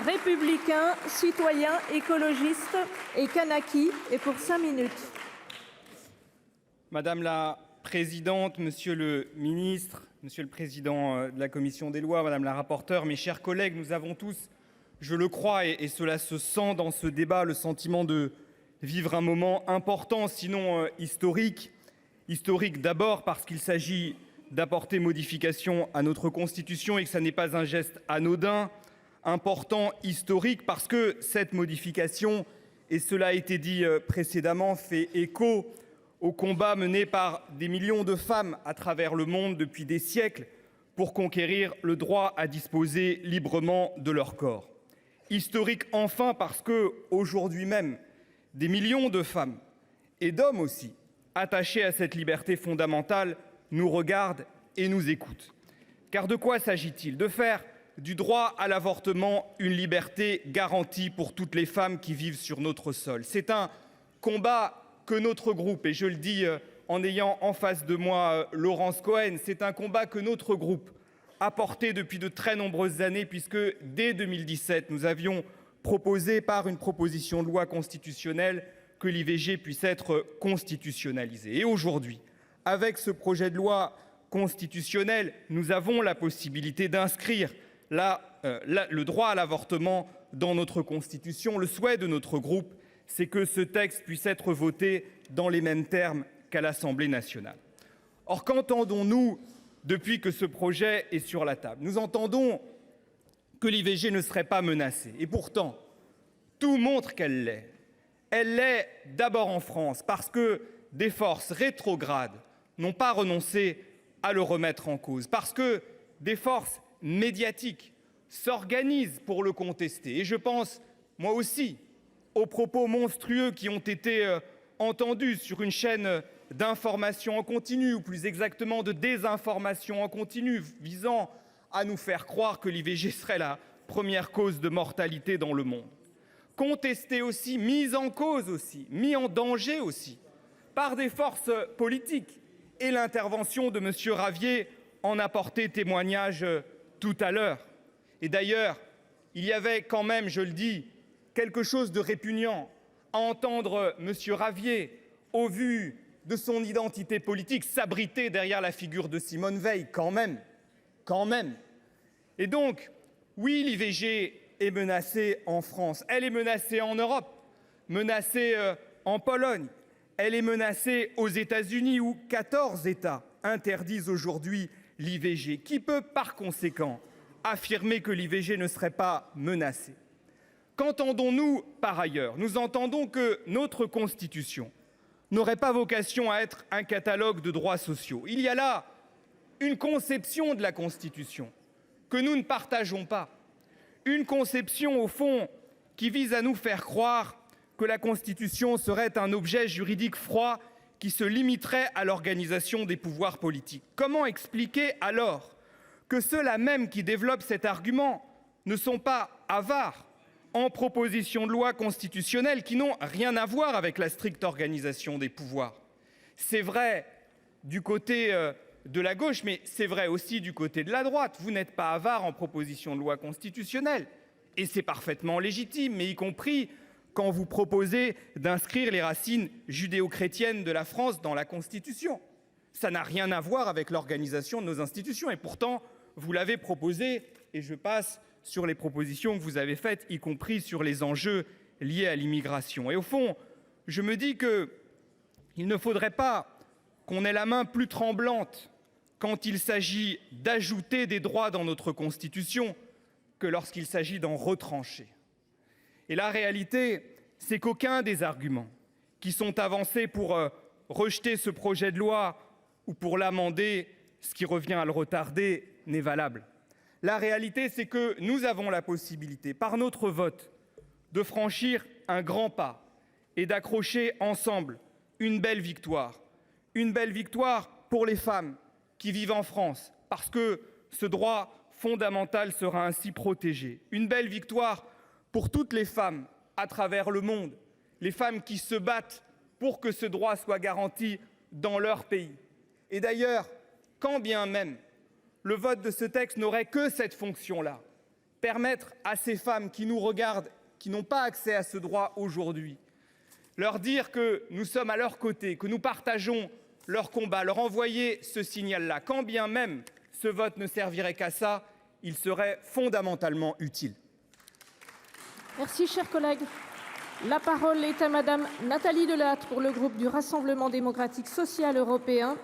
Républicains, Citoyens, Écologistes et Kanaki, et pour 5 minutes. Madame la présidente, monsieur le ministre, monsieur le président de la commission des lois, madame la rapporteure, mes chers collègues, nous avons tous, je le crois, et cela se sent dans ce débat, le sentiment de vivre un moment important, sinon historique. Historique d'abord parce qu'il s'agit d'apporter modification à notre Constitution et que ça n'est pas un geste anodin. Important, historique, parce que cette modification, et cela a été dit précédemment, fait écho au combat mené par des millions de femmes à travers le monde depuis des siècles pour conquérir le droit à disposer librement de leur corps. Historique enfin parce que, aujourd'hui même, des millions de femmes et d'hommes aussi, attachés à cette liberté fondamentale, nous regardent et nous écoutent. Car de quoi s'agit-il ? De faire du droit à l'avortement une liberté garantie pour toutes les femmes qui vivent sur notre sol. C'est un combat que notre groupe, et je le dis en ayant en face de moi Laurence Cohen, c'est un combat que notre groupe a porté depuis de très nombreuses années, puisque dès 2017, nous avions proposé par une proposition de loi constitutionnelle que l'IVG puisse être constitutionnalisée. Et aujourd'hui, avec ce projet de loi constitutionnel, nous avons la possibilité d'inscrire le droit à l'avortement dans notre Constitution. Le souhait de notre groupe, c'est que ce texte puisse être voté dans les mêmes termes qu'à l'Assemblée nationale. Or, qu'entendons-nous depuis que ce projet est sur la table ? Nous entendons que l'IVG ne serait pas menacée. Et pourtant, tout montre qu'elle l'est. Elle l'est d'abord en France, parce que des forces rétrogrades n'ont pas renoncé à le remettre en cause, parce que des forces médiatiques s'organisent pour le contester. Et je pense, moi aussi, aux propos monstrueux qui ont été entendus sur une chaîne d'information en continu, ou plus exactement de désinformation en continu, visant à nous faire croire que l'IVG serait la première cause de mortalité dans le monde. Contesté aussi, mis en cause aussi, mis en danger aussi, par des forces politiques. Et l'intervention de M. Ravier en a porté témoignage tout à l'heure. Et d'ailleurs, il y avait quand même, je le dis, quelque chose de répugnant à entendre M. Ravier, au vu de son identité politique, s'abriter derrière la figure de Simone Veil, quand même. Et donc, oui, l'IVG est menacée en France, elle est menacée en Europe, menacée en Pologne, elle est menacée aux États-Unis où 14 États interdisent aujourd'hui l'IVG. Qui peut par conséquent affirmer que l'IVG ne serait pas menacée ? Qu'entendons-nous par ailleurs ? Nous entendons que notre Constitution n'aurait pas vocation à être un catalogue de droits sociaux. Il y a là une conception de la Constitution que nous ne partageons pas. Une conception, au fond, qui vise à nous faire croire que la Constitution serait un objet juridique froid qui se limiterait à l'organisation des pouvoirs politiques. Comment expliquer alors que ceux-là même qui développent cet argument ne sont pas avares en propositions de loi constitutionnelle qui n'ont rien à voir avec la stricte organisation des pouvoirs ? C'est vrai du côté de la gauche, mais c'est vrai aussi du côté de la droite. Vous n'êtes pas avares en propositions de loi constitutionnelle. Et c'est parfaitement légitime, mais y compris quand vous proposez d'inscrire les racines judéo-chrétiennes de la France dans la Constitution. Ça n'a rien à voir avec l'organisation de nos institutions. Et pourtant, vous l'avez proposé, et je passe sur les propositions que vous avez faites, y compris sur les enjeux liés à l'immigration. Et au fond, je me dis qu'il ne faudrait pas qu'on ait la main plus tremblante quand il s'agit d'ajouter des droits dans notre Constitution que lorsqu'il s'agit d'en retrancher. Et la réalité, c'est qu'aucun des arguments qui sont avancés pour rejeter ce projet de loi ou pour l'amender, ce qui revient à le retarder, n'est valable. La réalité, c'est que nous avons la possibilité, par notre vote, de franchir un grand pas et d'accrocher ensemble une belle victoire. Une belle victoire pour les femmes qui vivent en France, parce que ce droit fondamental sera ainsi protégé. Une belle victoire pour toutes les femmes à travers le monde, les femmes qui se battent pour que ce droit soit garanti dans leur pays. Et d'ailleurs, quand bien même le vote de ce texte n'aurait que cette fonction-là, permettre à ces femmes qui nous regardent, qui n'ont pas accès à ce droit aujourd'hui, leur dire que nous sommes à leur côté, que nous partageons leur combat, leur envoyer ce signal-là, quand bien même ce vote ne servirait qu'à ça, il serait fondamentalement utile. Merci, cher collègue. La parole est à Madame Nathalie Delattre pour le groupe du Rassemblement démocratique social européen.